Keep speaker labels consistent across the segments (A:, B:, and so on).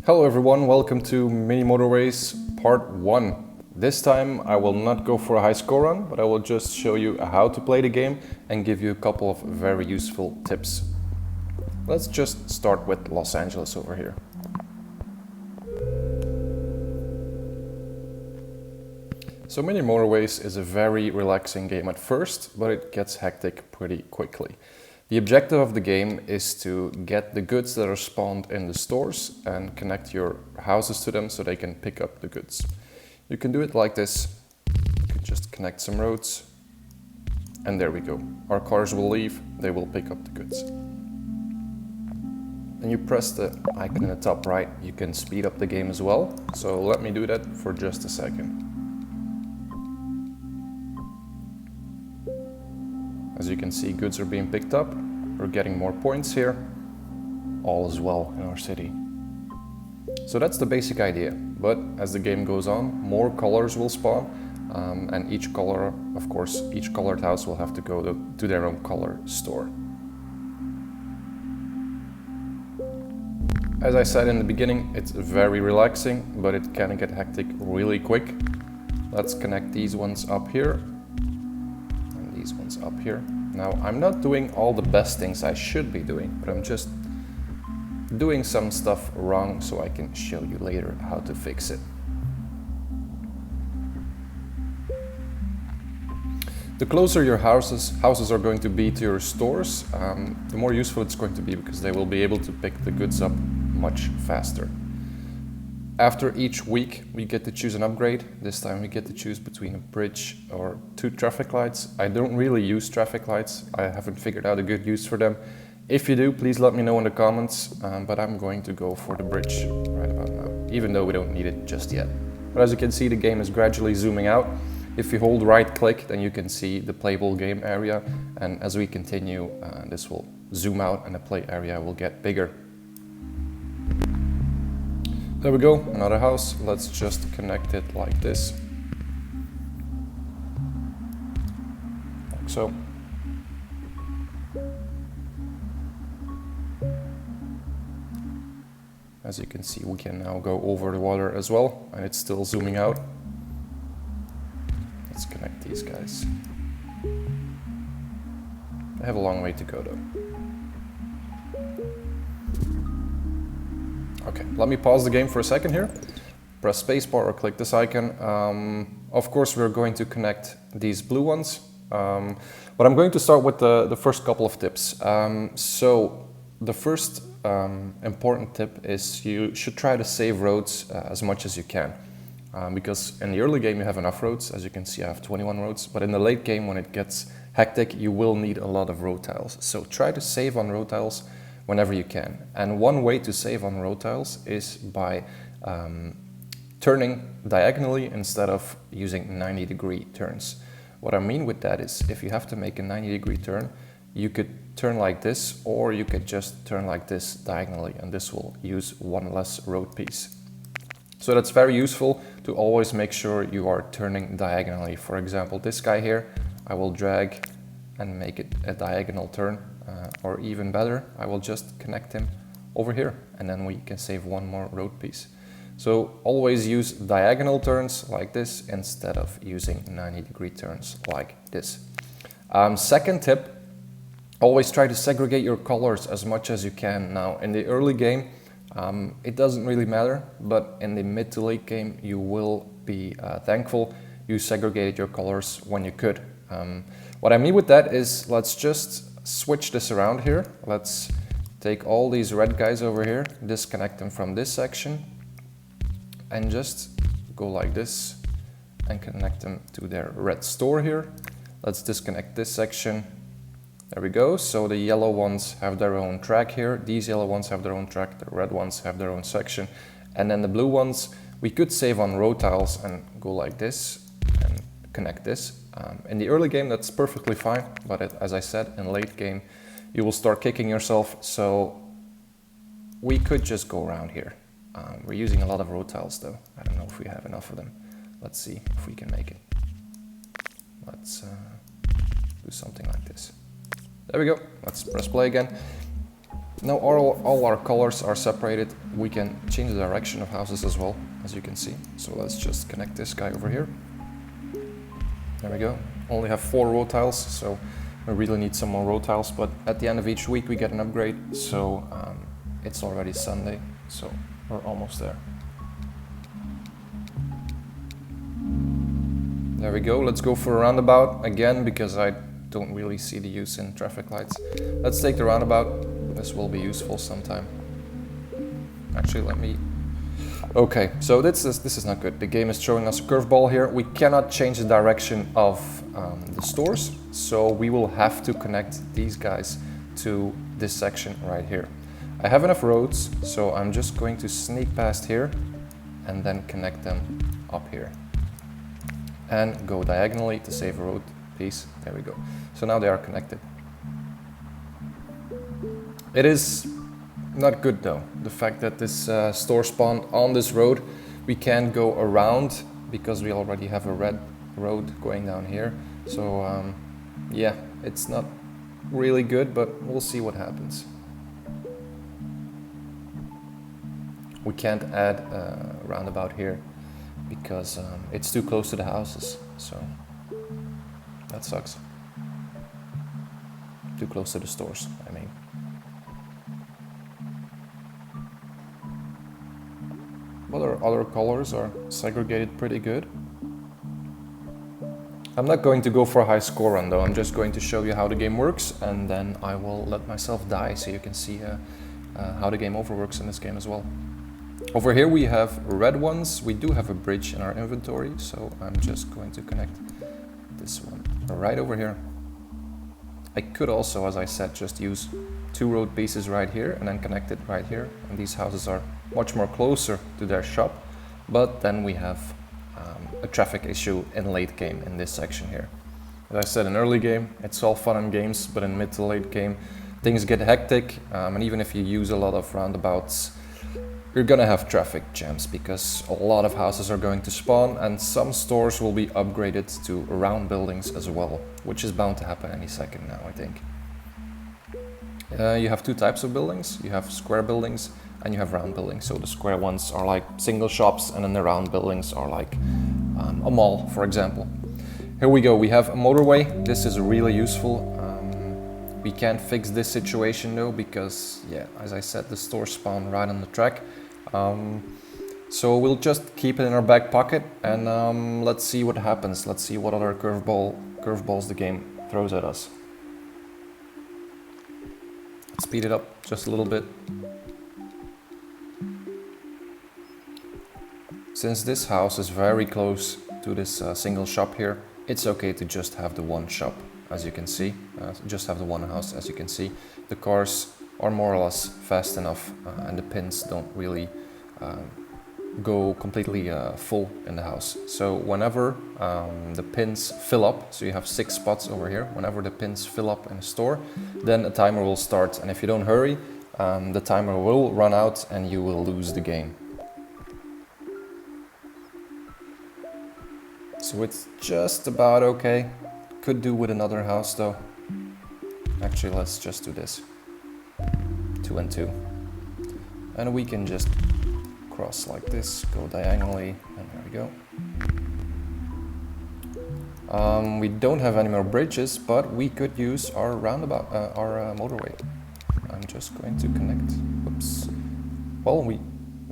A: Hello everyone, welcome to Mini Motorways Part 1. This time I will not go for a high score run, but I will just show you how to play the game and give you a couple of very useful tips. Let's just start with Los Angeles over here. So Mini Motorways is a very relaxing game at first, but it gets hectic pretty quickly. The objective of the game is to get the goods that are spawned in the stores and connect your houses to them so they can pick up the goods. You can do it like this. You can just connect some roads and there we go. Our cars will leave, they will pick up the goods. When you press the icon in the top right, you can speed up the game as well. So let me do that for just a second. As you can see, goods are being picked up. We're getting more points here. All is well in our city. So that's the basic idea. But as the game goes on, more colors will spawn. And each color, of course, each colored house will have to go to their own color store. As I said in the beginning, it's very relaxing, but it can get hectic really quick. Let's connect these ones up here. These ones up here. Now I'm not doing all the best things I should be doing, but I'm just doing some stuff wrong so I can show you later how to fix it. The closer your houses are going to be to your stores, the more useful it's going to be because they will be able to pick the goods up much faster. After each week, we get to choose an upgrade. This time we get to choose between a bridge or 2 traffic lights. I don't really use traffic lights. I haven't figured out a good use for them. If you do, please let me know in the comments, but I'm going to go for the bridge right about now, even though we don't need it just yet. But as you can see, the game is gradually zooming out. If you hold right click, then you can see the playable game area. And as we continue, this will zoom out and the play area will get bigger. There we go, another house. Let's just connect it like this. Like so. As you can see, we can now go over the water as well, and it's still zooming out. Let's connect these guys. They have a long way to go though. Okay, let me pause the game for a second here. Press spacebar or click this icon. Of course, we're going to connect these blue ones. But I'm going to start with the first couple of tips. So the first important tip is you should try to save roads as much as you can. Because in the early game you have enough roads. As you can see, I have 21 roads. But in the late game, when it gets hectic, you will need a lot of road tiles. So try to save on road tiles whenever you can. And one way to save on road tiles is by turning diagonally instead of using 90-degree turns. What I mean with that is if you have to make a 90-degree turn, you could turn like this, or you could just turn like this diagonally, and this will use one less road piece. So that's very useful to always make sure you are turning diagonally. For example, this guy here, I will drag and make it a diagonal turn. Or even better, I will just connect him over here and then we can save one more road piece. So always use diagonal turns like this instead of using 90-degree turns like this. Second tip, always try to segregate your colors as much as you can. Now in the early game, it doesn't really matter, but in the mid to late game, you will be thankful you segregated your colors when you could. What I mean with that is let's just switch this around here. Let's take all these red guys over here, disconnect them from this section, and just go like this and connect them to their red store here. Let's disconnect this section. There we go. So the yellow ones have their own track here. These yellow ones have their own track. The red ones have their own section. And then the blue ones, we could save on road tiles and go like this and connect this. In the early game, that's perfectly fine, but as I said, in late game, you will start kicking yourself, so we could just go around here. We're using a lot of road tiles though. I don't know if we have enough of them. Let's see if we can make it. Let's do something like this. There we go. Let's press play again. Now all our colors are separated. We can change the direction of houses as well, as you can see. So let's just connect this guy over here. There we go. Only have 4 row tiles, so we really need some more row tiles, but at the end of each week we get an upgrade, so it's already Sunday, so we're almost there. There we go. Let's go for a roundabout again, because I don't really see the use in traffic lights. Let's take the roundabout. This will be useful sometime. Actually, let me... Okay, so this is not good. The game is showing us a curveball here. We cannot change the direction of the stores, so we will have to connect these guys to this section right here. I have enough roads, so I'm just going to sneak past here and then connect them up here. And go diagonally to save a road piece. There we go. So now they are connected. It is not good though, the fact that this store spawned on this road. We can't go around because we already have a red road going down here. So yeah, it's not really good, but we'll see what happens. We can't add a roundabout here because it's too close to the houses, so that sucks. Too close to the stores, I mean. But our other colors are segregated pretty good. I'm not going to go for a high score run though, I'm just going to show you how the game works, and then I will let myself die so you can see how the game over works in this game as well. Over here we have red ones. We do have a bridge in our inventory, so I'm just going to connect this one right over here. I could also, as I said, just use 2 road pieces right here and then connect it right here, and these houses are much more closer to their shop, but then we have a traffic issue in late game in this section here. As I said, in early game it's all fun and games, but in mid to late game things get hectic, and even if you use a lot of roundabouts, you're gonna have traffic jams because a lot of houses are going to spawn, and some stores will be upgraded to round buildings as well, which is bound to happen any second now, I think. You have 2 types of buildings. You have square buildings and you have round buildings. So the square ones are like single shops, and then the round buildings are like a mall, for example. Here we go, we have a motorway. This is really useful. We can't fix this situation though, because yeah, as I said, the stores spawn right on the track. So we'll just keep it in our back pocket, and let's see what happens. Let's see what other curveballs the game throws at us. Speed it up just a little bit. Since this house is very close to this single shop here, it's okay to just have the one shop, as you can see. Just have the one house, as you can see. The cars are more or less fast enough, and the pins don't really go completely full in the house. So whenever the pins fill up, so you have 6 spots over here, whenever the pins fill up in a store, then a timer will start, and if you don't hurry, the timer will run out and you will lose the game. So it's just about okay. Could do with another house though. Actually, let's just do this. 2 and 2. And we can just cross like this, go diagonally, and there we go. We don't have any more bridges, but we could use our roundabout, our motorway. I'm just going to connect. Oops. Well, we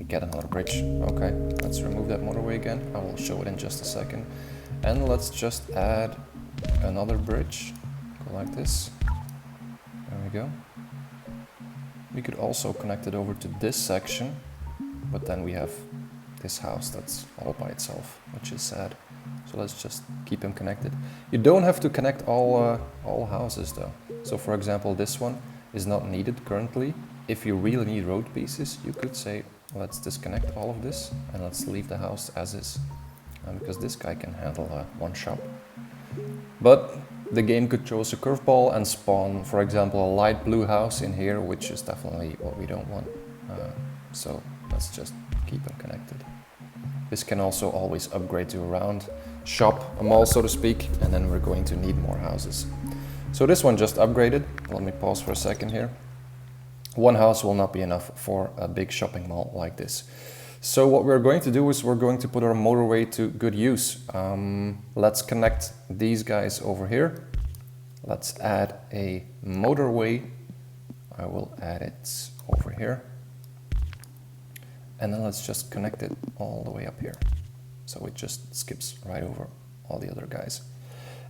A: get another bridge. Okay, let's remove that motorway again. I will show it in just a second. And let's just add another bridge. Go like this. There we go. We could also connect it over to this section, but then we have this house that's all by itself, which is sad. So let's just keep them connected. You don't have to connect all houses though. So for example, this one is not needed currently. If you really need road pieces, you could say, let's disconnect all of this and let's leave the house as is. Because this guy can handle one shop. But the game could throw us a curveball and spawn, for example, a light blue house in here, which is definitely what we don't want. So let's just keep them connected. This can also always upgrade to a round shop, a mall so to speak, and then we're going to need more houses. So this one just upgraded. Let me pause for a second here. One house will not be enough for a big shopping mall like this. So what we're going to do is we're going to put our motorway to good use. Let's connect these guys over here. Let's add a motorway. I will add it over here. And then let's just connect it all the way up here. So it just skips right over all the other guys.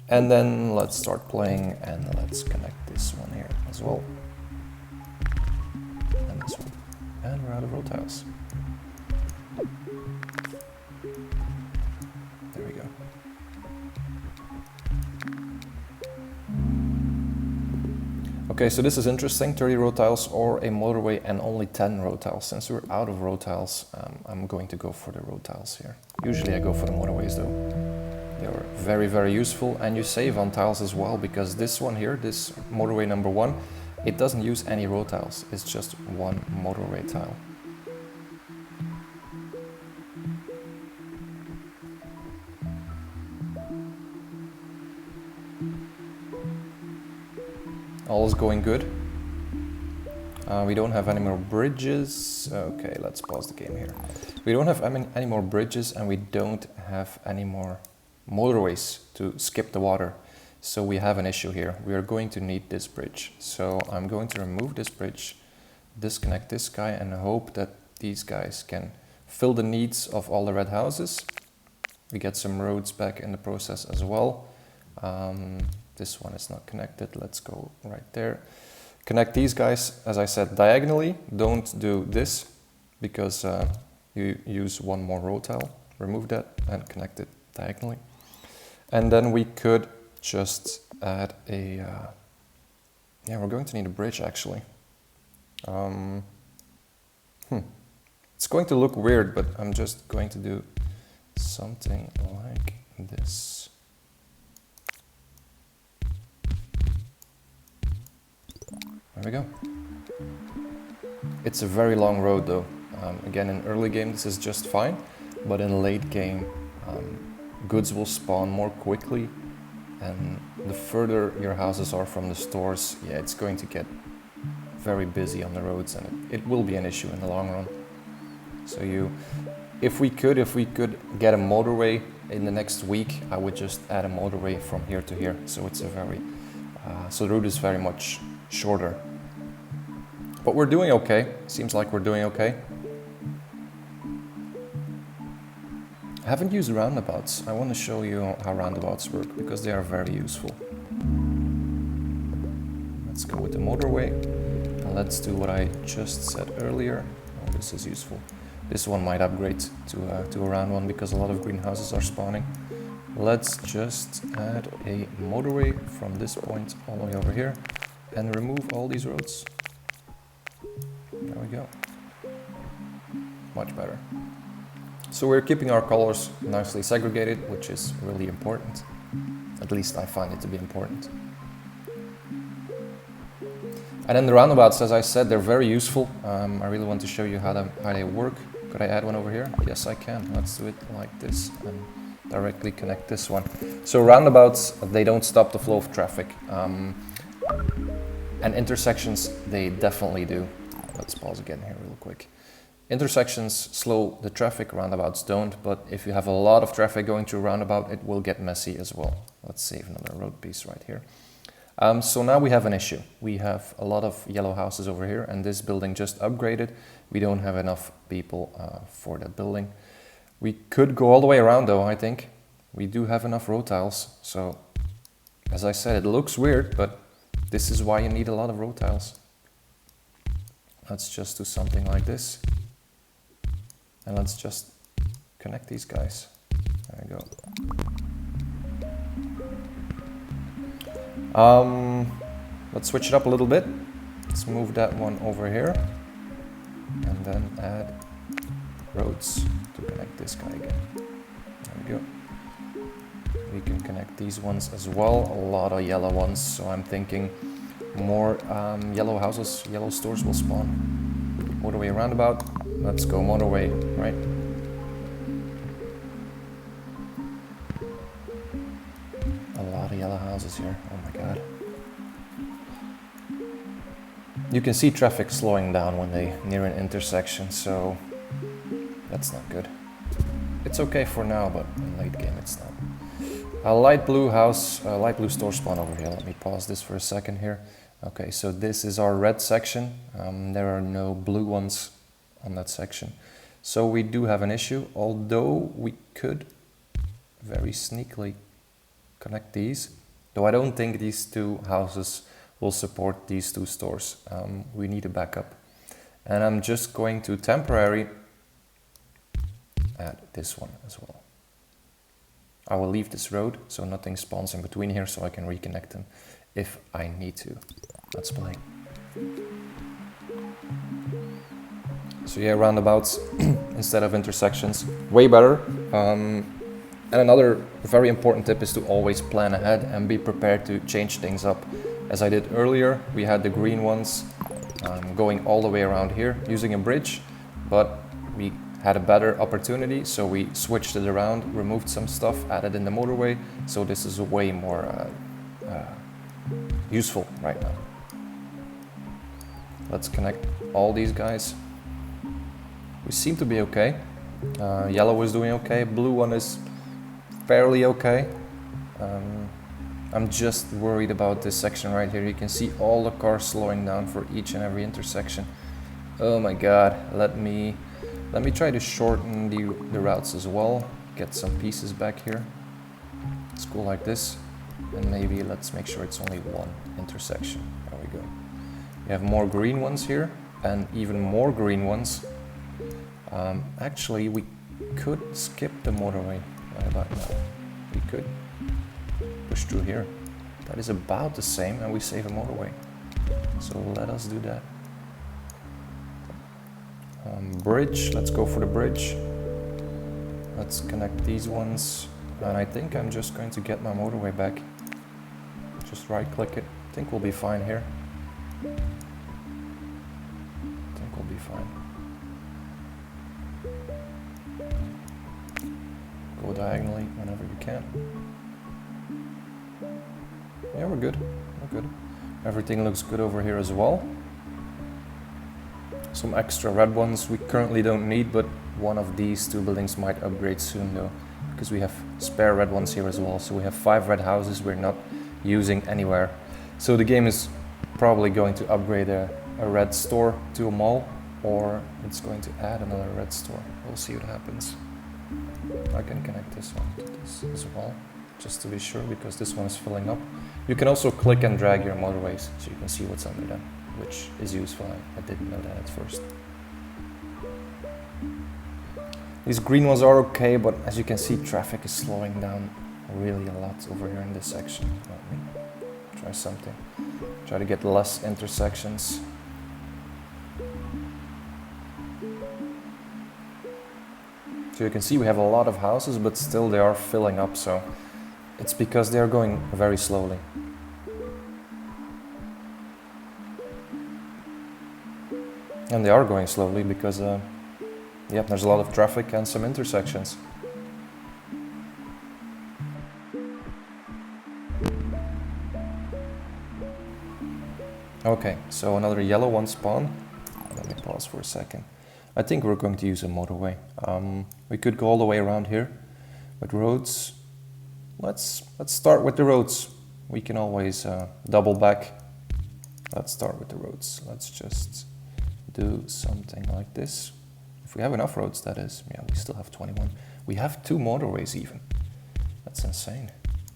A: And then let's start playing, and let's connect this one here as well. And this one. And we're out of road tiles. There we go. Okay, so this is interesting, 30 road tiles or a motorway and only 10 road tiles. Since we're out of road tiles, I'm going to go for the road tiles here. Usually I go for the motorways though. They are very, very useful, and you save on tiles as well, because this one here, this motorway number 1, it doesn't use any road tiles. It's just one motorway tile. All is going good. We don't have any more bridges. Okay, let's pause the game here. We don't have any more bridges, and we don't have any more motorways to skip the water. So we have an issue here. We are going to need this bridge. So I'm going to remove this bridge, disconnect this guy, and hope that these guys can fill the needs of all the red houses. We get some roads back in the process as well. This one is not connected. Let's go right there. Connect these guys, as I said, diagonally. Don't do this, because you use one more road tile. Remove that and connect it diagonally. And then we could just add a... yeah, we're going to need a bridge actually. It's going to look weird, but I'm just going to do something like this. There we go. It's a very long road though. Again, in early game this is just fine, but in late game goods will spawn more quickly, and the further your houses are from the stores, yeah, it's going to get very busy on the roads, and it will be an issue in the long run. So if we could get a motorway in the next week, I would just add a motorway from here to here, so it's a very so the route is very much shorter. But we're doing okay. Seems like we're doing okay. I haven't used roundabouts. I want to show you how roundabouts work, because they are very useful. Let's go with the motorway. And let's do what I just said earlier. Oh, this is useful. This one might upgrade to a round one, because a lot of greenhouses are spawning. Let's just add a motorway from this point all the way over here and remove all these roads. There we go. Much better. So we're keeping our colors nicely segregated, which is really important. At least I find it to be important. And then the roundabouts, as I said, they're very useful. I really want to show you how they work. Could I add one over here? Yes, I can. Let's do it like this and directly connect this one. So roundabouts, they don't stop the flow of traffic. And intersections, they definitely do. Let's pause again here real quick. Intersections slow the traffic, roundabouts don't, but if you have a lot of traffic going through a roundabout, it will get messy as well. Let's save another road piece right here. So now we have an issue. We have a lot of yellow houses over here, and this building just upgraded. We don't have enough people for that building. We could go all the way around though, I think. We do have enough road tiles, so as I said, it looks weird, but this is why you need a lot of road tiles. Let's just do something like this. And let's just connect these guys. There we go. Let's switch it up a little bit. Let's move that one over here. And then add roads to connect this guy again. There we go. We can connect these ones as well. A lot of yellow ones, so I'm thinking more yellow houses, yellow stores will spawn. Motorway roundabout. Let's go motorway, right? A lot of yellow houses here. Oh my god. You can see traffic slowing down when they near an intersection, so that's not good. It's okay for now, but in late game it's not. A light blue house, light blue store spawn over here. Let me pause this for a second here. Okay, so this is our red section. There are no blue ones on that section. So we do have an issue, although we could very sneakily connect these. Though I don't think these two houses will support these two stores. We need a backup. And I'm just going to temporarily add this one as well. I will leave this road so nothing spawns in between here, so I can reconnect them if I need to. Let's play. So yeah, roundabouts instead of intersections, way better. And another very important tip is to always plan ahead and be prepared to change things up. As I did earlier, we had the green ones going all the way around here using a bridge, but we had a better opportunity, so we switched it around, removed some stuff, added in the motorway, so this is way more useful right now. Let's connect all these guys. We seem to be okay. Yellow is doing okay, blue one is fairly okay. I'm just worried about this section right here. You can see all the cars slowing down for each and every intersection. Oh my god, let me try to shorten the routes as well, get some pieces back here. Let's go like this, and maybe let's make sure it's only one intersection. There we go. We have more green ones here, and even more green ones. Actually, we could skip the motorway right about now. We could push through here. That is about the same, and we save a motorway. So let us do that. Bridge, let's go for the bridge. Let's connect these ones, and I think I'm just going to get my motorway back. Just right click it. I think we'll be fine here. I think we'll be fine. Go diagonally whenever you can. Yeah, we're good. We're good. Everything looks good over here as well. Some extra red ones we currently don't need, but one of these two buildings might upgrade soon though, because we have spare red ones here as well. So we have 5 red houses we're not using anywhere. So the game is probably going to upgrade a red store to a mall, or it's going to add another red store. We'll see what happens. I can connect this one to this as well, just to be sure, because this one is filling up. You can also click and drag your motorways so you can see what's under them, which is useful. I didn't know that at first. These green ones are okay, but as you can see, traffic is slowing down really a lot over here in this section. Let me try something. Try to get less intersections. So you can see we have a lot of houses, but still they are filling up, so it's because they are going very slowly. And they are going slowly because yep, there's a lot of traffic and some intersections. Okay, so another yellow one spawn. Let me pause for a second. I think we're going to use a motorway. We could go all the way around here with roads. Let's start with the roads. We can always double back. Let's start with the roads. Let's just do something like this. If we have enough roads, that is. Yeah, we still have 21. We have 2 motorways even. That's insane.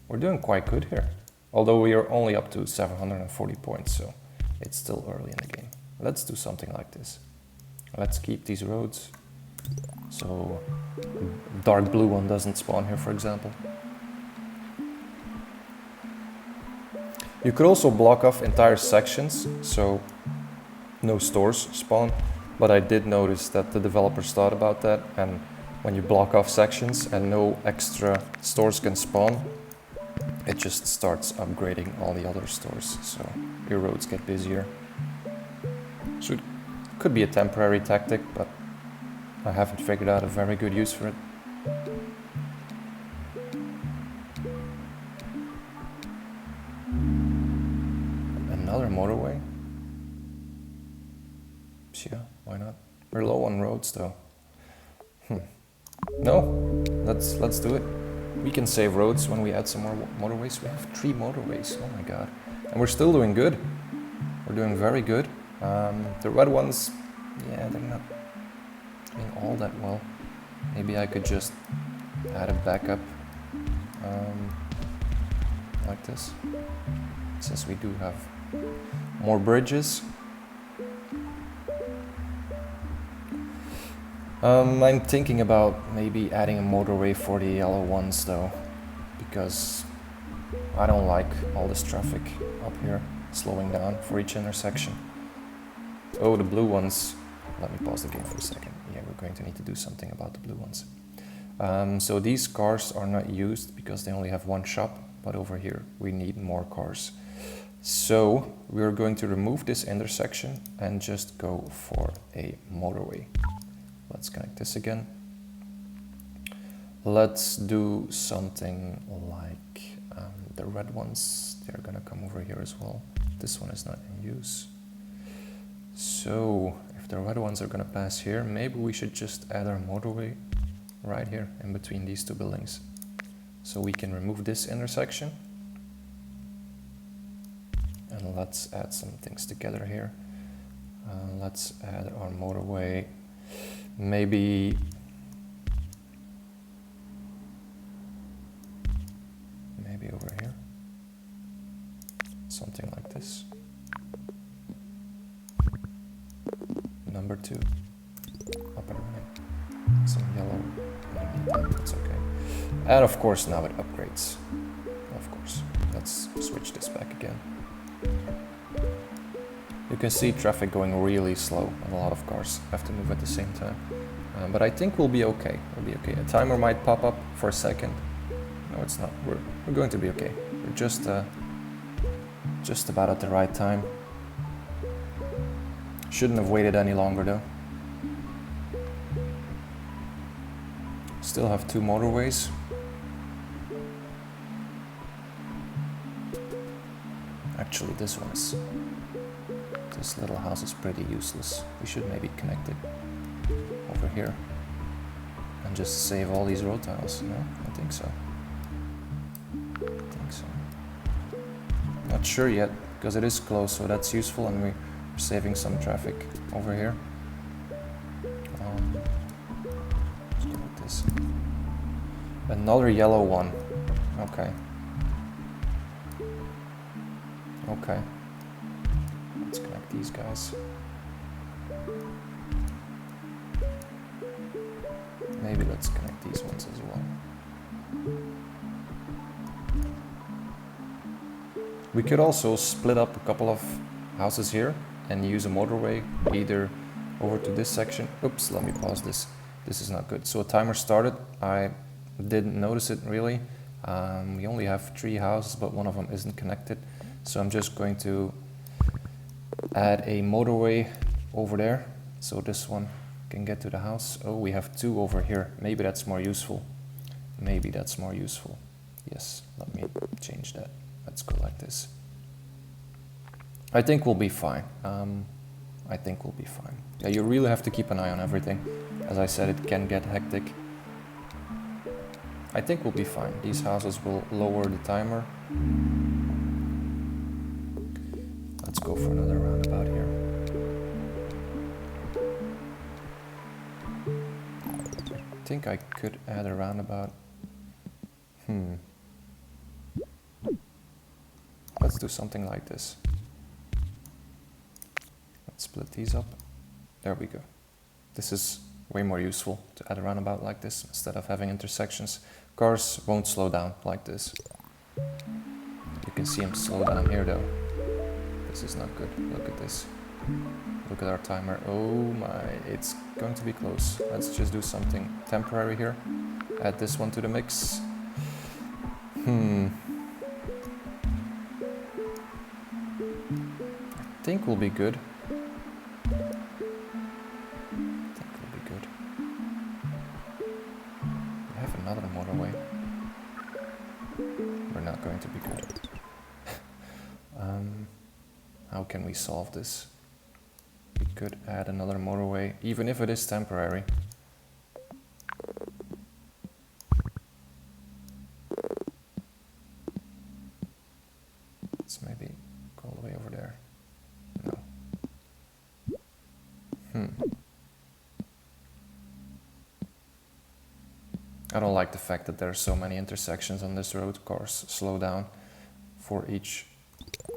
A: We're doing quite good here. Although we are only up to 740 points, so it's still early in the game. Let's do something like this. Let's keep these roads. So dark blue one doesn't spawn here, for example. You could also block off entire sections, so no stores spawn, but I did notice that the developers thought about that, and when you block off sections and no extra stores can spawn, it just starts upgrading all the other stores, so your roads get busier. So it could be a temporary tactic, but I haven't figured out a very good use for it. Another motorway. Why not? We're low on roads though. No, let's do it. We can save roads when we add some more motorways. We have 3 motorways, oh my god. And we're still doing good. We're doing very good. The red ones, yeah, they're not doing all that well. Maybe I could just add a backup like this, since we do have more bridges. I'm thinking about maybe adding a motorway for the yellow ones though, because I don't like all this traffic up here slowing down for each intersection. Oh, the blue ones. Let me pause the game for a second. Yeah, we're going to need to do something about the blue ones. So these cars are not used because they only have one shop, but over here we need more cars. So we're going to remove this intersection and just go for a motorway. Let's connect this again. Let's do something like the red ones. They're gonna come over here as well. This one is not in use. So if the red ones are gonna pass here, maybe we should just add our motorway right here in between these 2 buildings. So we can remove this intersection. And let's add some things together here. Let's add our motorway. Maybe over here, something like this. Number 2, up and running. Some yellow, that's okay. And of course now it upgrades. Of course, let's switch this back again. You can see traffic going really slow, and a lot of cars have to move at the same time. But I think we'll be okay. We'll be okay. A timer might pop up for a second. No, it's not. We're going to be okay. We're just about at the right time. Shouldn't have waited any longer though. Still have 2 motorways. Actually, this little house is pretty useless. We should maybe connect it over here and just save all these road tiles. No, I think so. Not sure yet, because it is close, so that's useful, and we're saving some traffic over here. Let's go with this. Another yellow one. Okay. Okay. Let's connect these guys. Maybe let's connect these ones as well. We could also split up a couple of houses here and use a motorway either over to this section. Oops, let me pause this. This is not good. So a timer started. I didn't notice it really. We only have 3 houses, but one of them isn't connected. So I'm just going to add a motorway over there, so this one can get to the house. Oh, we have 2 over here. Maybe that's more useful. Maybe that's more useful. Yes, let me change that. Let's go like this. I think we'll be fine. I think we'll be fine. Yeah, you really have to keep an eye on everything. As I said, it can get hectic. I think we'll be fine. These houses will lower the timer. Let's go for another roundabout here. I think I could add a roundabout. Let's do something like this. Let's split these up. There we go. This is way more useful to add a roundabout like this instead of having intersections. Cars won't slow down like this. You can see them slow down here though. This is not good. Look at this. Look at our timer. Oh my, it's going to be close. Let's just do something temporary here. Add this one to the mix. I think we'll be good. We have another motorway. We're not going to be good. How can we solve this? We could add another motorway, even if it is temporary. Let's maybe go all the way over there. No. I don't like the fact that there are so many intersections on this road. Cars slow down for each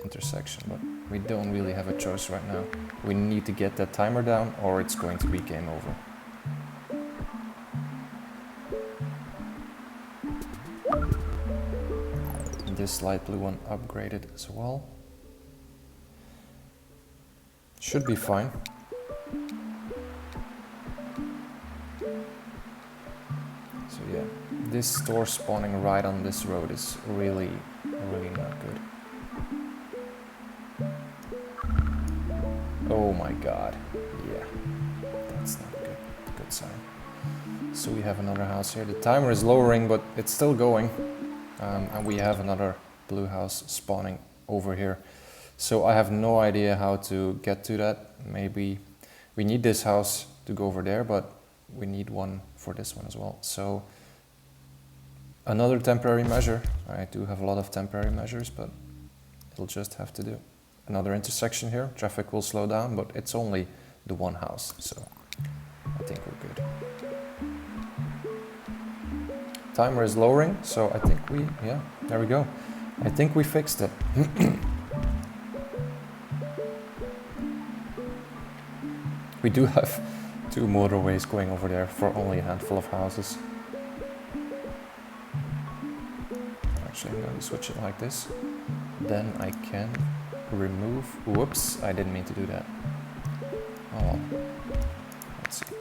A: intersection, but we don't really have a choice right now. We need to get that timer down or it's going to be game over. And this light blue one upgraded as well. Should be fine. So yeah, this store spawning right on this road is really not good. Oh my god, yeah, that's not a good sign. So we have another house here. The timer is lowering, but it's still going. And we have another blue house spawning over here. So I have no idea how to get to that. Maybe we need this house to go over there, but we need one for this one as well. So another temporary measure. I do have a lot of temporary measures, but it'll just have to do. Another intersection here. Traffic will slow down, but it's only the one house, so I think we're good. Timer is lowering, so I think yeah, there we go. I think we fixed it. We do have 2 motorways going over there for only a handful of houses. Actually, I'm going to switch it like this. Then I can remove... Whoops, I didn't mean to do that. Oh well. Let's see.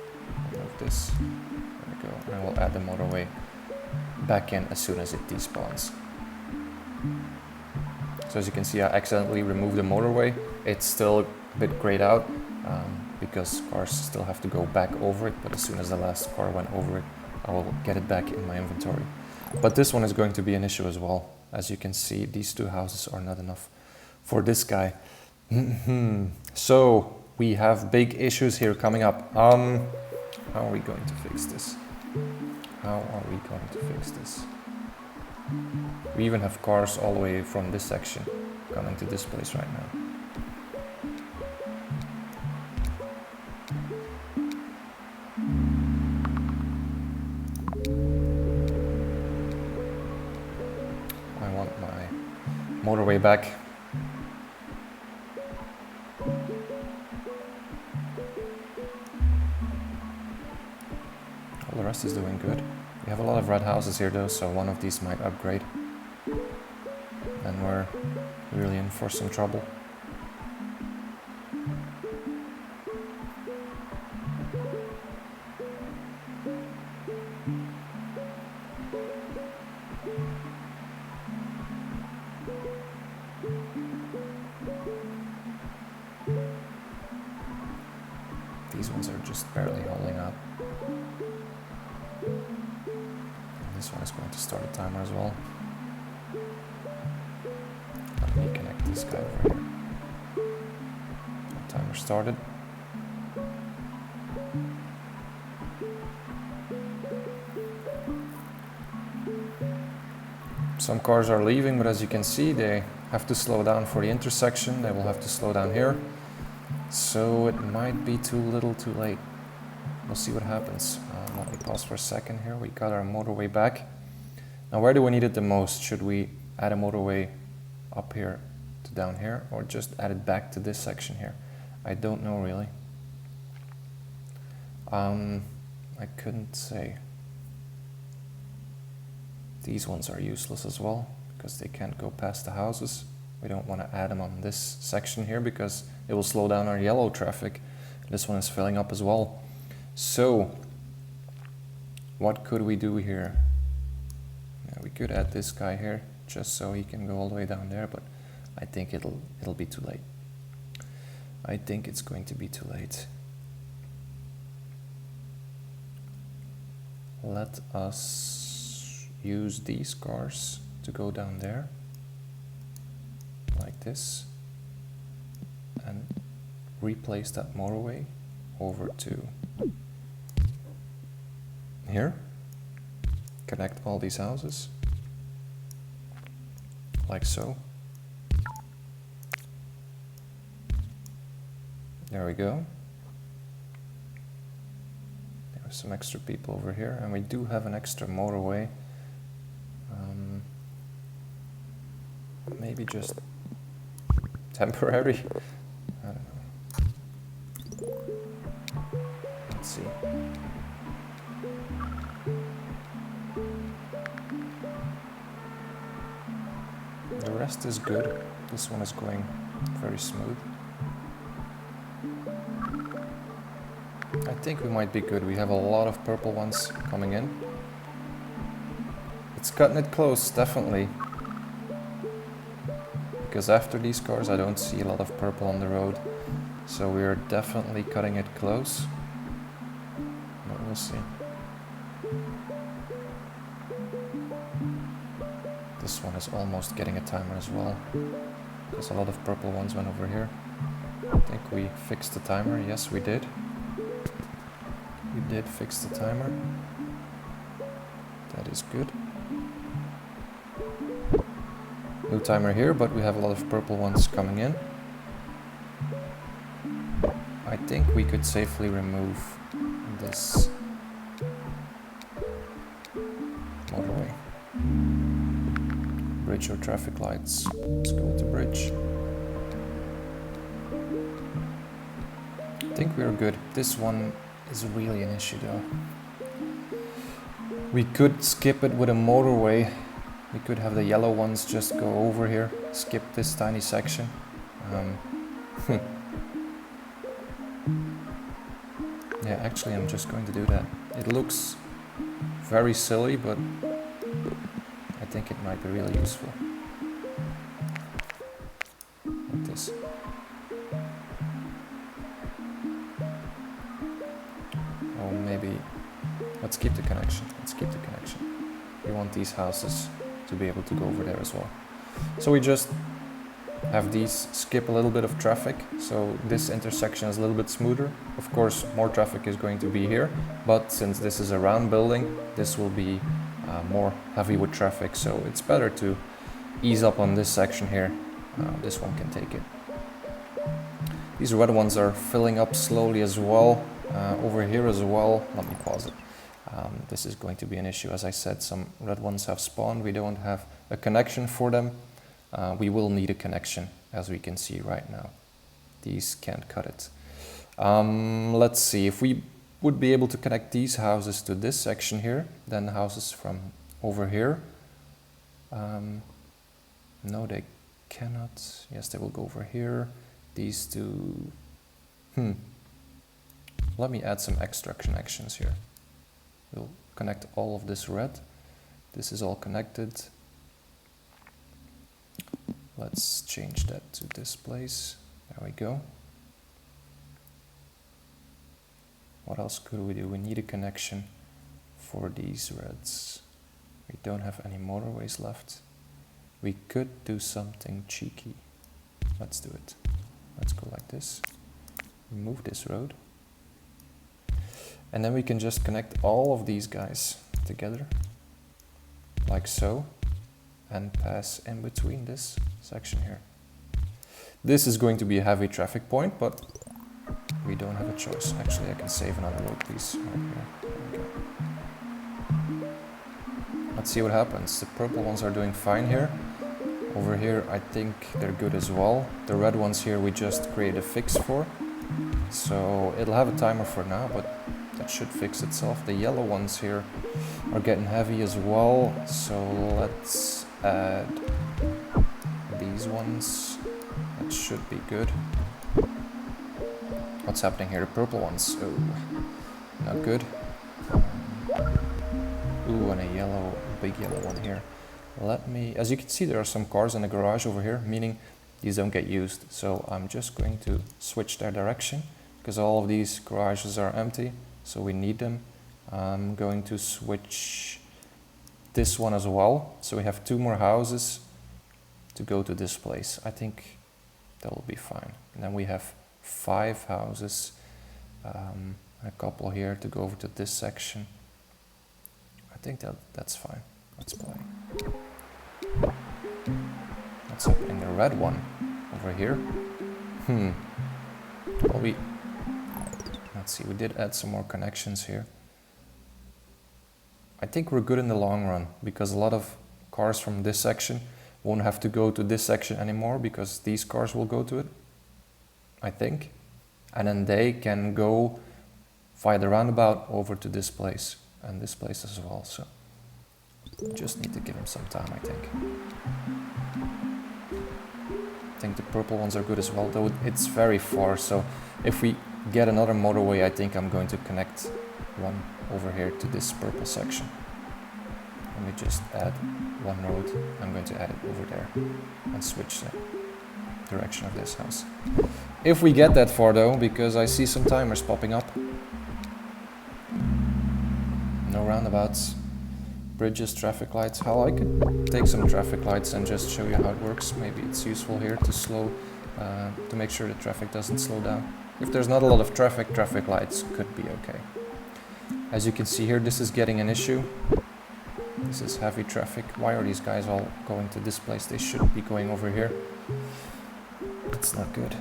A: Remove this. There we go. And we'll add the motorway back in as soon as it despawns. So as you can see, I accidentally removed the motorway. It's still a bit grayed out because cars still have to go back over it, but as soon as the last car went over it, I will get it back in my inventory. But this one is going to be an issue as well. As you can see, these 2 houses are not enough for this guy. So we have big issues here coming up. How are we going to fix this? How are we going to fix this? We even have cars all the way from this section coming to this place right now. I want my motorway back. All the rest is doing good. We have a lot of red houses here though, so one of these might upgrade. And we're really in for some trouble. These ones are just barely holding up. And this one is going to start a timer as well. Let me connect this guy over here. The timer started. Some cars are leaving, but as you can see, they have to slow down for the intersection. They will have to slow down here. So it might be too little too late. We'll see what happens. Let me pause for a second here. We got our motorway back. Now where do we need it the most? Should we add a motorway up here to down here, or just add it back to this section here? I don't know really. I couldn't say. These ones are useless as well because they can't go past the houses. We don't want to add them on this section here because it will slow down our yellow traffic. This one is filling up as well. So what could we do here? Yeah, we could add this guy here just so he can go all the way down there, but I think it'll be too late. I think it's going to be too late. Let us use these cars to go down there like this, and replace that motorway over to here. Connect all these houses, like so. There we go. There are some extra people over here, and we do have an extra motorway. Maybe just temporary. I don't know. Let's see. The rest is good. This one is going very smooth. I think we might be good. We have a lot of purple ones coming in. It's cutting it close, definitely. Because after these cars I don't see a lot of purple on the road. So we are definitely cutting it close. But we'll see. This one is almost getting a timer as well. Because a lot of purple ones went over here. I think we fixed the timer. Yes, we did. We did fix the timer. That is good. No timer here, but we have a lot of purple ones coming in. I think we could safely remove this motorway. Bridge or traffic lights. Let's go with the bridge. I think we're good. This one is really an issue though. We could skip it with a motorway. We could have the yellow ones just go over here, skip this tiny section. Yeah, actually I'm just going to do that. It looks very silly, but I think it might be really useful. Like this. Oh, maybe... Let's keep the connection. Let's keep the connection. We want these houses to be able to go over there as well. So we just have these skip a little bit of traffic, so this intersection is a little bit smoother. Of course, more traffic is going to be here, but since this is a round building, this will be more heavy with traffic, so it's better to ease up on this section here. This one can take it. These red ones are filling up slowly as well. Over here as well, let me pause it. This is going to be an issue. As I said, some red ones have spawned. We don't have a connection for them. We will need a connection, as we can see right now. These can't cut it. Let's see, if we would be able to connect these houses to this section here, then the houses from over here. No, they cannot. Yes, they will go over here. These two... Let me add some extra connections here. We'll connect all of this red. This is all connected. Let's change that to this place. There we go. What else could we do? We need a connection for these reds. We don't have any motorways left. We could do something cheeky. Let's do it. Let's go like this. Remove this road. And then we can just connect all of these guys together, like so, and pass in between this section here. This is going to be a heavy traffic point, but we don't have a choice. Actually, I can save another road, please. Right here. There we go. Let's see what happens. The purple ones are doing fine here. Over here, I think they're good as well. The red ones here, we just created a fix for. So it'll have a timer for now, but that should fix itself. The yellow ones here are getting heavy as well, so let's add these ones. That should be good. What's happening here? The purple ones. Oh, not good. Ooh, and a yellow, big yellow one here. Let me, as you can see, there are some cars in the garage over here, meaning these don't get used. So I'm just going to switch their direction because all of these garages are empty. So we need them. I'm going to switch this one as well. So we have 2 more houses to go to this place. I think that will be fine. And then we have 5 houses, a couple here to go over to this section. I think that's fine. Let's play. What's up in the red one over here? Well, let's see, we did add some more connections here. I think we're good in the long run because a lot of cars from this section won't have to go to this section anymore because these cars will go to it, I think. And then they can go via the roundabout over to this place and this place as well. So we just need to give them some time, I think. I think the purple ones are good as well, though it's very far. So if we get another motorway, I think I'm going to connect one over here to this purple section. Let me just add one road. I'm going to add it over there and switch the direction of this house. If we get that far though, because I see some timers popping up. No roundabouts, bridges, traffic lights. Hell, I could take some traffic lights and just show you how it works. Maybe it's useful here to slow, to make sure the traffic doesn't slow down. If there's not a lot of traffic, traffic lights could be okay. As you can see here, this is getting an issue. This is heavy traffic. Why are these guys all going to this place? They should be going over here. That's not good.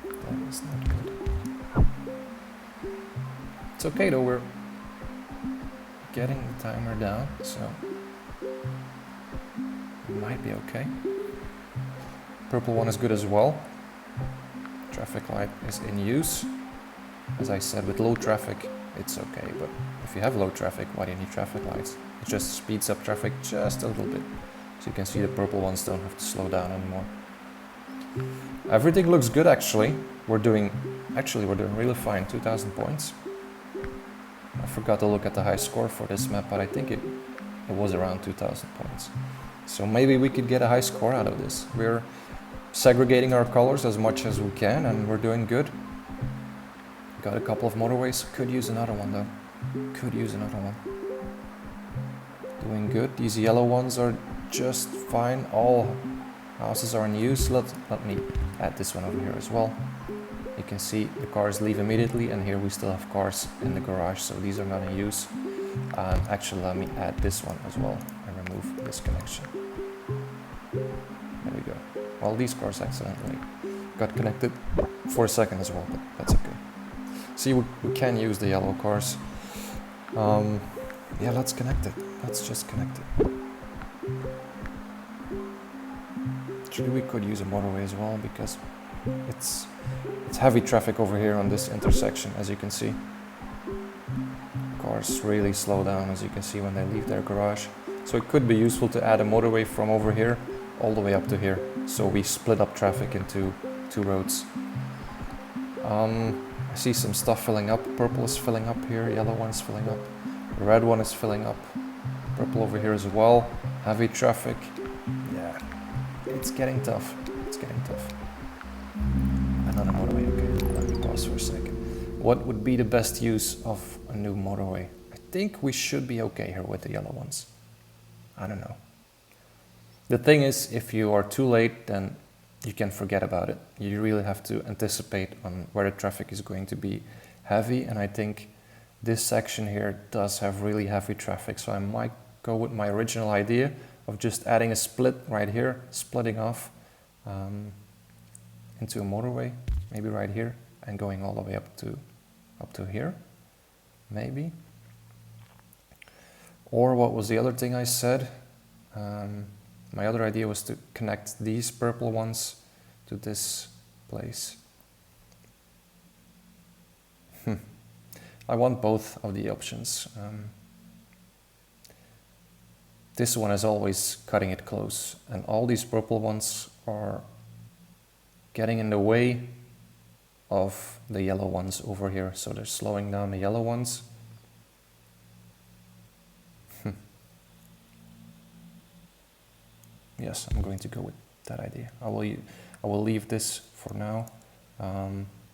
A: That is not good. It's okay though, we're getting the timer down, so it might be okay. Purple one is good as well. Traffic light is in use. As I said, with low traffic, it's okay, but if you have low traffic, why do you need traffic lights? It just speeds up traffic just a little bit. So you can see the purple ones don't have to slow down anymore. Everything looks good actually. We're doing really fine, 2,000 points. I forgot to look at the high score for this map, but I think it was around 2,000 points. So maybe we could get a high score out of this. We're segregating our colors as much as we can and we're doing good. Got a couple of motorways, could use another one though. Could use another one. Doing good. These yellow ones are just fine. All houses are in use. Let me add this one over here as well. You can see the cars leave immediately and here we still have cars in the garage, so these are not in use. Actually, let me add this one as well and remove this connection. There we go. Well, these cars accidentally got connected for a second as well, but that's okay. See, we can use the yellow cars. Yeah, let's connect it. Let's just connect it. Actually, we could use a motorway as well because it's heavy traffic over here on this intersection, as you can see. Cars really slow down, as you can see, when they leave their garage. So it could be useful to add a motorway from over here all the way up to here. So we split up traffic into two roads. I see some stuff filling up. Purple is filling up here, yellow one is filling up, the red one is filling up, purple over here as well. Heavy traffic. Yeah, it's getting tough. It's getting tough. Another motorway, okay. Let me pause for a second. What would be the best use of a new motorway? I think we should be okay here with the yellow ones. I don't know. The thing is, if you are too late, then you can forget about it. You really have to anticipate on where the traffic is going to be heavy, and I think this section here does have really heavy traffic, so I might go with my original idea of just adding a split right here, splitting off into a motorway, maybe right here, and going all the way up to here, maybe. Or what was the other thing I said? My other idea was to connect these purple ones to this place. I want both of the options. This one is always cutting it close, and all these purple ones are getting in the way of the yellow ones over here, so they're slowing down the yellow ones. Yes, I'm going to go with that idea. I will leave this for now,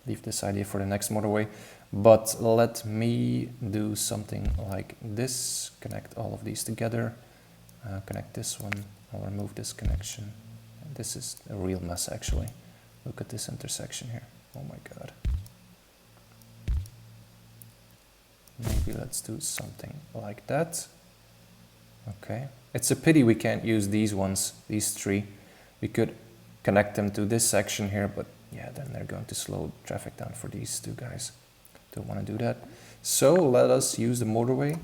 A: leave this idea for the next motorway, but let me do something like this, connect all of these together, connect this one, I'll remove this connection. And this is a real mess actually. Look at this intersection here. Oh my god. Maybe let's do something like that. Okay. It's a pity we can't use these ones, these three. We could connect them to this section here, but yeah, then they're going to slow traffic down for these two guys. Don't want to do that. So let us use the motorway.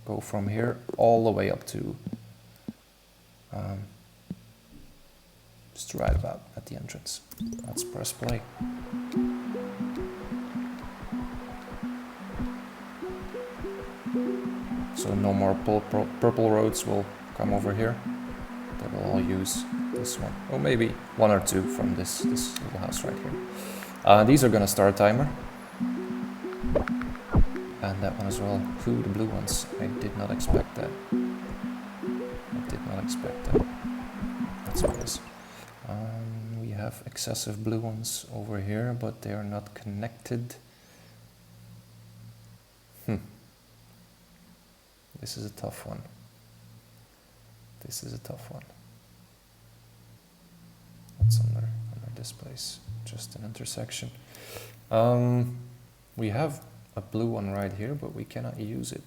A: Go from here all the way up to just right about at the entrance. Let's press play. So no more purple roads will come over here. They will all use this one. Or maybe one or two from this little house right here. These are gonna start a timer. And that one as well. Ooh, the blue ones. I did not expect that. I did not expect that. That's what it is. We have excessive blue ones over here, but they are not connected. This is a tough one. This is a tough one. What's under this place? Just an intersection. We have a blue one right here, but we cannot use it.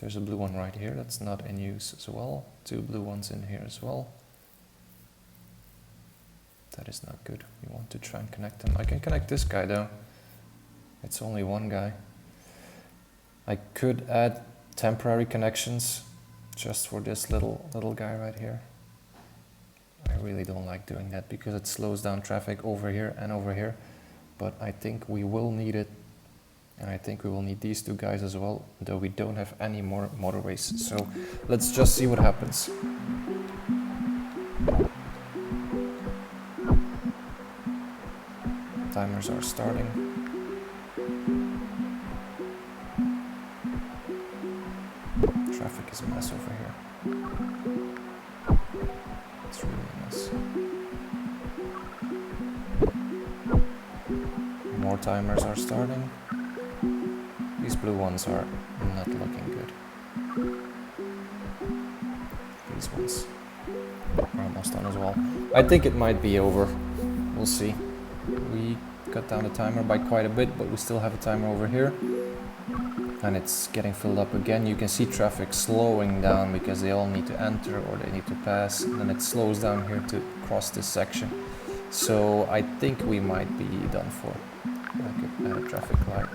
A: There's a blue one right here that's not in use as well. Two blue ones in here as well. That is not good. We want to try and connect them. I can connect this guy though. It's only one guy. I could add temporary connections just for this little guy right here. I really don't like doing that because it slows down traffic over here and over here. But I think we will need it. And I think we will need these two guys as well, though we don't have any more motorways. So let's just see what happens. Timers are starting. Traffic is a mess over here. It's really a mess. More timers are starting. These blue ones are not looking good. These ones are almost done as well. I think it might be over. We'll see. We cut down the timer by quite a bit, but we still have a timer over here. And it's getting filled up again. You can see traffic slowing down because they all need to enter or they need to pass. And then it slows down here to cross this section. So I think we might be done for. I could add a traffic light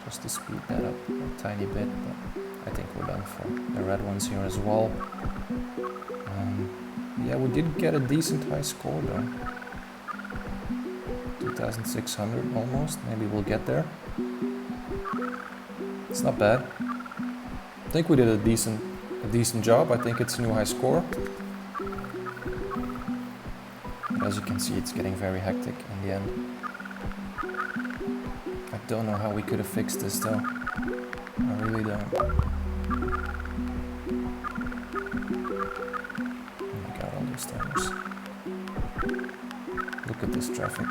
A: just to speed that up a tiny bit, but I think we're done for. The red ones here as well. Yeah, we did get a decent high score though. 2,600 almost. Maybe we'll get there. It's not bad. I think we did a decent job. I think it's a new high score. As you can see, it's getting very hectic in the end. I don't know how we could have fixed this though. I really don't. Oh my god, all those timers. Look at this traffic.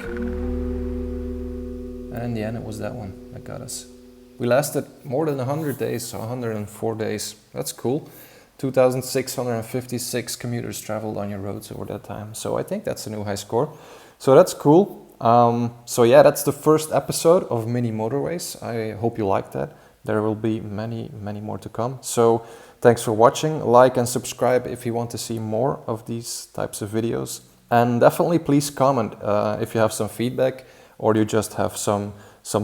A: And in the end it was that one that got us. We lasted more than 100 days, so 104 days. That's cool. 2,656 commuters traveled on your roads over that time. So I think that's a new high score. So that's cool. So yeah, that's the first episode of Mini Motorways. I hope you liked that. There will be many more to come. So thanks for watching. Like and subscribe if you want to see more of these types of videos. And definitely please comment if you have some feedback or you just have some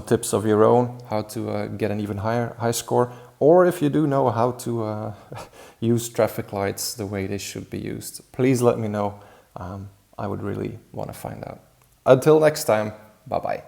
A: tips of your own, how to get an even high score. Or if you do know how to use traffic lights the way they should be used, please let me know. I would really want to find out. Until next time, bye-bye.